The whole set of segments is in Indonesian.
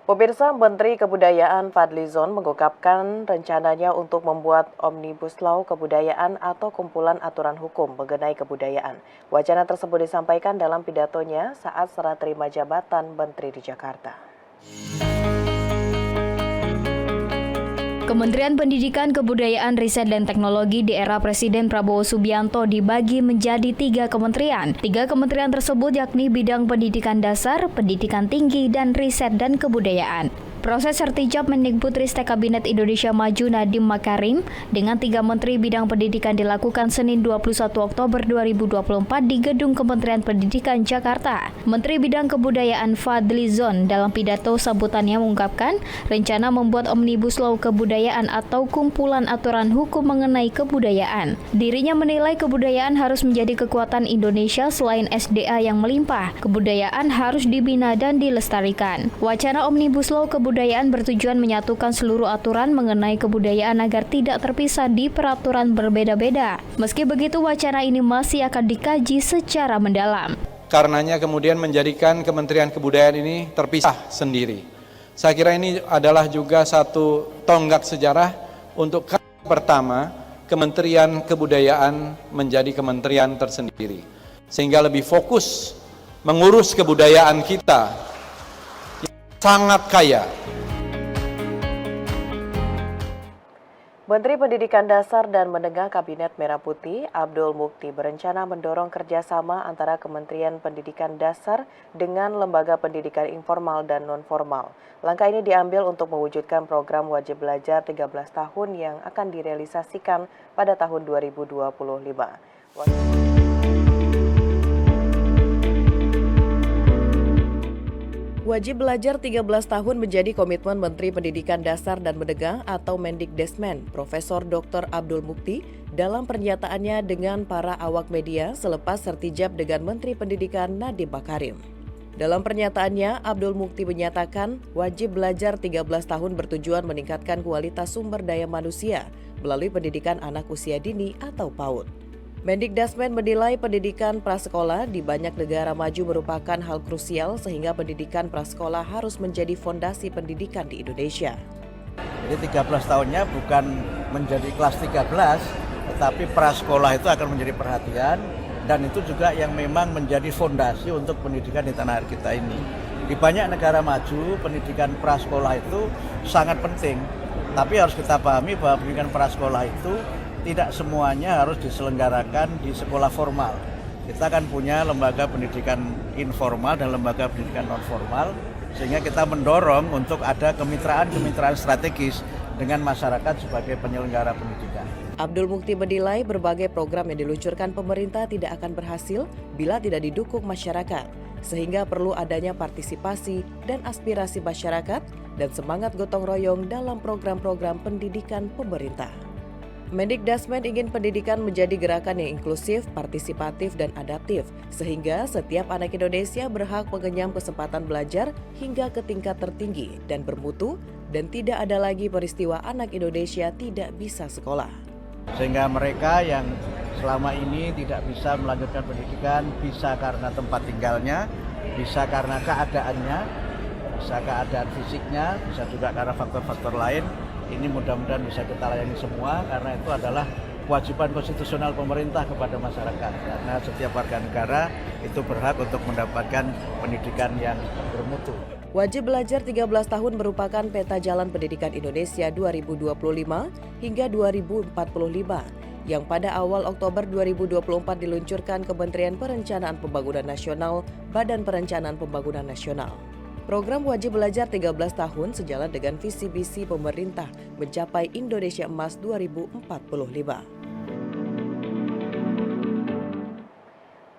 Pemirsa, Menteri Kebudayaan Fadlizon mengungkapkan rencananya untuk membuat Omnibus Law Kebudayaan atau kumpulan aturan hukum mengenai kebudayaan. Wacana tersebut disampaikan dalam pidatonya saat serah terima jabatan Menteri di Jakarta. Kementerian Pendidikan, Kebudayaan, Riset, dan Teknologi di era Presiden Prabowo Subianto dibagi menjadi 3 kementerian. 3 kementerian tersebut yakni bidang pendidikan dasar, pendidikan tinggi, dan riset dan kebudayaan. Proses sertijab Mendikbudristek Kabinet Indonesia Maju Nadiem Makarim dengan 3 menteri bidang pendidikan dilakukan Senin 21 Oktober 2024 di Gedung Kementerian Pendidikan Jakarta. Menteri Bidang Kebudayaan Fadlizon dalam pidato sambutannya mengungkapkan rencana membuat Omnibus Law Kebudayaan atau kumpulan aturan hukum mengenai kebudayaan. Dirinya menilai kebudayaan harus menjadi kekuatan Indonesia selain SDA yang melimpah. Kebudayaan harus dibina dan dilestarikan. Wacana Omnibus Law Kebudayaan bertujuan menyatukan seluruh aturan mengenai kebudayaan agar tidak terpisah di peraturan berbeda-beda. Meski begitu, wacana ini masih akan dikaji secara mendalam. Karenanya kemudian menjadikan Kementerian Kebudayaan ini terpisah sendiri. Saya kira ini adalah juga satu tonggak sejarah untuk kali pertama Kementerian Kebudayaan menjadi kementerian tersendiri. Sehingga lebih fokus mengurus kebudayaan kita yang sangat kaya. Menteri Pendidikan Dasar dan Menengah Kabinet Merah Putih, Abdul Mukti, berencana mendorong kerjasama antara Kementerian Pendidikan Dasar dengan lembaga pendidikan informal dan non-formal. Langkah ini diambil untuk mewujudkan program wajib belajar 13 tahun yang akan direalisasikan pada tahun 2025. Wajib belajar 13 tahun menjadi komitmen Menteri Pendidikan Dasar dan Menengah atau Mendikdesmen, Profesor Dr. Abdul Mukti, dalam pernyataannya dengan para awak media selepas sertijab dengan Menteri Pendidikan Nadiem Makarim. Dalam pernyataannya, Abdul Mukti menyatakan wajib belajar 13 tahun bertujuan meningkatkan kualitas sumber daya manusia melalui pendidikan anak usia dini atau PAUD. Mendikdesmen menilai pendidikan prasekolah di banyak negara maju merupakan hal krusial sehingga pendidikan prasekolah harus menjadi fondasi pendidikan di Indonesia. Jadi 13 tahunnya bukan menjadi kelas 13, tetapi prasekolah itu akan menjadi perhatian dan itu juga yang memang menjadi fondasi untuk pendidikan di tanah air kita ini. Di banyak negara maju, pendidikan prasekolah itu sangat penting, tapi harus kita pahami bahwa pendidikan prasekolah itu tidak semuanya harus diselenggarakan di sekolah formal. Kita kan punya lembaga pendidikan informal dan lembaga pendidikan non-formal, sehingga kita mendorong untuk ada kemitraan-kemitraan strategis dengan masyarakat sebagai penyelenggara pendidikan. Abdul Mukti menilai berbagai program yang diluncurkan pemerintah tidak akan berhasil bila tidak didukung masyarakat, sehingga perlu adanya partisipasi dan aspirasi masyarakat dan semangat gotong royong dalam program-program pendidikan pemerintah. Mendikdesmen ingin pendidikan menjadi gerakan yang inklusif, partisipatif, dan adaptif, sehingga setiap anak Indonesia berhak mengenyam kesempatan belajar hingga ke tingkat tertinggi dan bermutu, dan tidak ada lagi peristiwa anak Indonesia tidak bisa sekolah. Sehingga mereka yang selama ini tidak bisa melanjutkan pendidikan, bisa karena tempat tinggalnya, bisa karena keadaannya, bisa keadaan fisiknya, bisa juga karena faktor-faktor lain. Ini mudah-mudahan bisa kita layani semua karena itu adalah kewajiban konstitusional pemerintah kepada masyarakat. Karena setiap warga negara itu berhak untuk mendapatkan pendidikan yang bermutu. Wajib belajar 13 tahun merupakan peta jalan pendidikan Indonesia 2025 hingga 2045 yang pada awal Oktober 2024 diluncurkan Kementerian Perencanaan Pembangunan Nasional, Badan Perencanaan Pembangunan Nasional. Program wajib belajar 13 tahun sejalan dengan visi misi pemerintah mencapai Indonesia Emas 2045.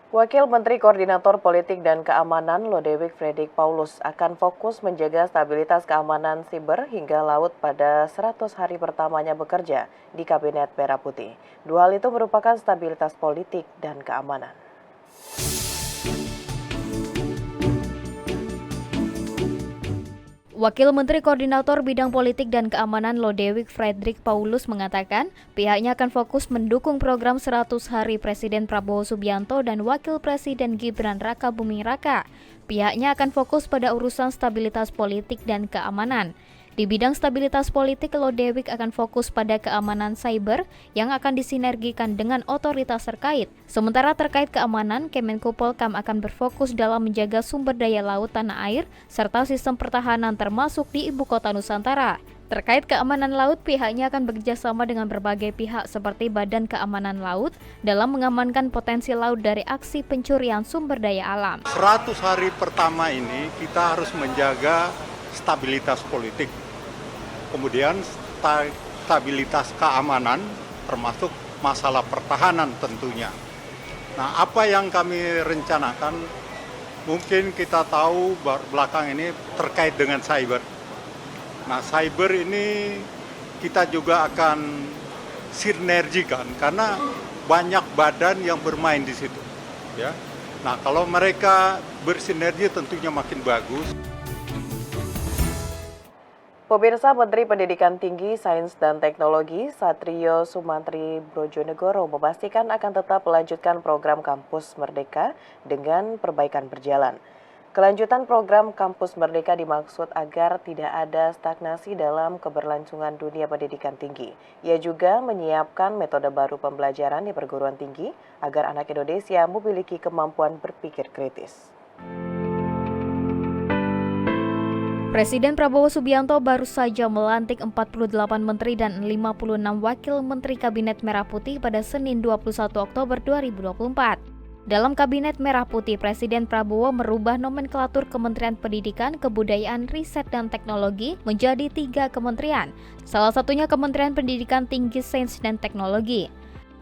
Wakil Menteri Koordinator Politik dan Keamanan Lodewijk Fredrik Paulus akan fokus menjaga stabilitas keamanan siber hingga laut pada 100 hari pertamanya bekerja di Kabinet Merah Putih. Dua hal itu merupakan stabilitas politik dan keamanan. Wakil Menteri Koordinator Bidang Politik dan Keamanan Lodewijk Fredrik Paulus mengatakan pihaknya akan fokus mendukung program 100 hari Presiden Prabowo Subianto dan Wakil Presiden Gibran Rakabuming Raka. Pihaknya akan fokus pada urusan stabilitas politik dan keamanan. Di bidang stabilitas politik, Lodewijk akan fokus pada keamanan cyber yang akan disinergikan dengan otoritas terkait. Sementara terkait keamanan, Kemenko Polkam akan berfokus dalam menjaga sumber daya laut tanah air serta sistem pertahanan termasuk di Ibu Kota Nusantara. Terkait keamanan laut, pihaknya akan bekerjasama dengan berbagai pihak seperti Badan Keamanan Laut dalam mengamankan potensi laut dari aksi pencurian sumber daya alam. 100 hari pertama ini kita harus menjaga stabilitas politik. Kemudian stabilitas keamanan termasuk masalah pertahanan tentunya. Nah, apa yang kami rencanakan mungkin kita tahu belakang ini terkait dengan cyber. Nah, cyber ini kita juga akan sinergikan karena banyak badan yang bermain di situ, ya. Nah, kalau mereka bersinergi tentunya makin bagus. Pemirsa, Menteri Pendidikan Tinggi, Sains dan Teknologi Satrio Sumantri Brojonegoro memastikan akan tetap melanjutkan program Kampus Merdeka dengan perbaikan berjalan. Kelanjutan program Kampus Merdeka dimaksud agar tidak ada stagnasi dalam keberlangsungan dunia pendidikan tinggi. Ia juga menyiapkan metode baru pembelajaran di perguruan tinggi agar anak Indonesia memiliki kemampuan berpikir kritis. Presiden Prabowo Subianto baru saja melantik 48 menteri dan 56 wakil menteri Kabinet Merah Putih pada Senin 21 Oktober 2024. Dalam Kabinet Merah Putih, Presiden Prabowo merubah nomenklatur Kementerian Pendidikan, Kebudayaan, Riset, dan Teknologi menjadi 3 kementerian, salah satunya Kementerian Pendidikan Tinggi, Sains, dan Teknologi.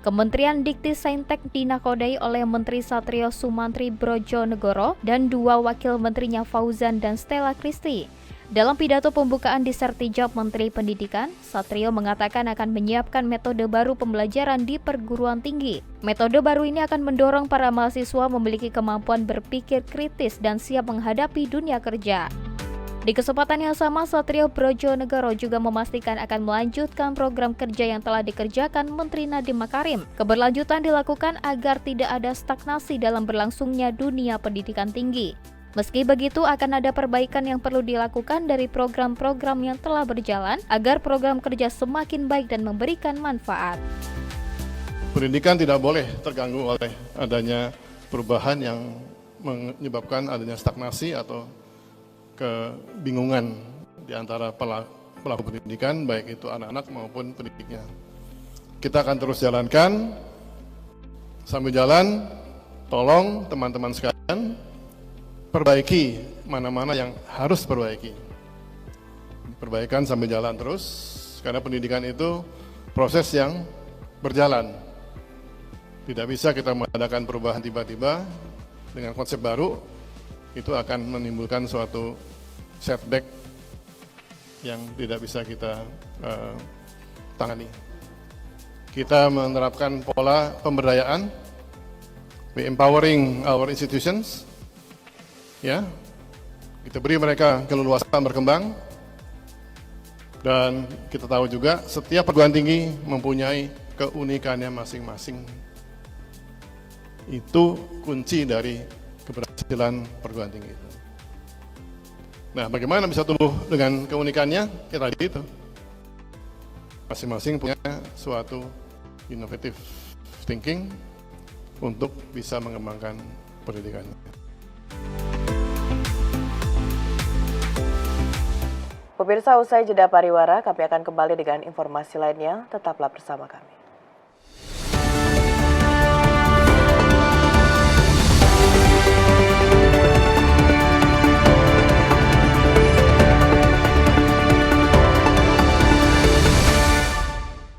Kementerian Dikti Saintek dinakodai oleh Menteri Satrio Sumantri Brojonegoro dan 2 wakil menterinya Fauzan dan Stella Christy. Dalam pidato pembukaan di Sertijab Menteri Pendidikan, Satrio mengatakan akan menyiapkan metode baru pembelajaran di perguruan tinggi. Metode baru ini akan mendorong para mahasiswa memiliki kemampuan berpikir kritis dan siap menghadapi dunia kerja. Di kesempatan yang sama, Satrio Brojonegoro juga memastikan akan melanjutkan program kerja yang telah dikerjakan Menteri Nadiem Makarim. Keberlanjutan dilakukan agar tidak ada stagnasi dalam berlangsungnya dunia pendidikan tinggi. Meski begitu, akan ada perbaikan yang perlu dilakukan dari program-program yang telah berjalan agar program kerja semakin baik dan memberikan manfaat. Pendidikan tidak boleh terganggu oleh adanya perubahan yang menyebabkan adanya stagnasi atau kebingungan di antara pelaku pendidikan, baik itu anak-anak maupun pendidiknya. Kita akan terus jalankan, sambil jalan, tolong teman-teman sekalian, perbaiki mana-mana yang harus perbaiki. Perbaikan sambil jalan terus, karena pendidikan itu proses yang berjalan. Tidak bisa kita mengadakan perubahan tiba-tiba dengan konsep baru, itu akan menimbulkan suatu setback yang tidak bisa kita tangani. Kita menerapkan pola pemberdayaan, we empowering our institutions, ya, kita beri mereka keleluasaan berkembang, dan kita tahu juga setiap perguruan tinggi mempunyai keunikannya masing-masing. Itu kunci dari keberhasilan perguruan tinggi itu. Nah, bagaimana bisa tumbuh dengan keunikannya? Ya tadi itu. Masing-masing punya suatu innovative thinking untuk bisa mengembangkan pendidikannya. Pemirsa, usai jeda pariwara, kami akan kembali dengan informasi lainnya. Tetaplah bersama kami.